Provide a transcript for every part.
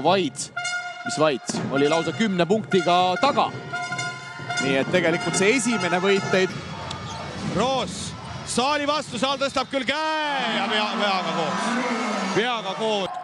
Vaid, mis Vaid oli lausa 10 punktiga taga. Nii et tegelikult see esimene võit teid. Roos, saali vastu, saal tõstab küll käe ja veaga koos. Veaga koos.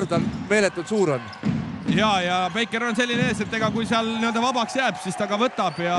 On meeletult suur on. Ja Baker on selline ees, et ega kui seal nii-öelda vabaks jääb, siis ta ka võtab ja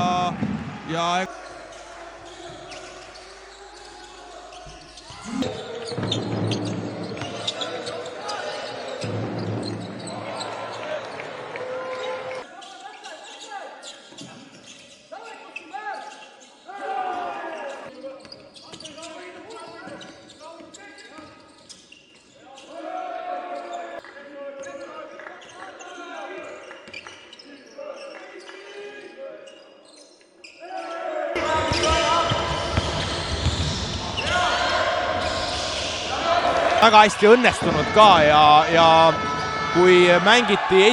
väga hästi õnnestunud ka ja kui mängiti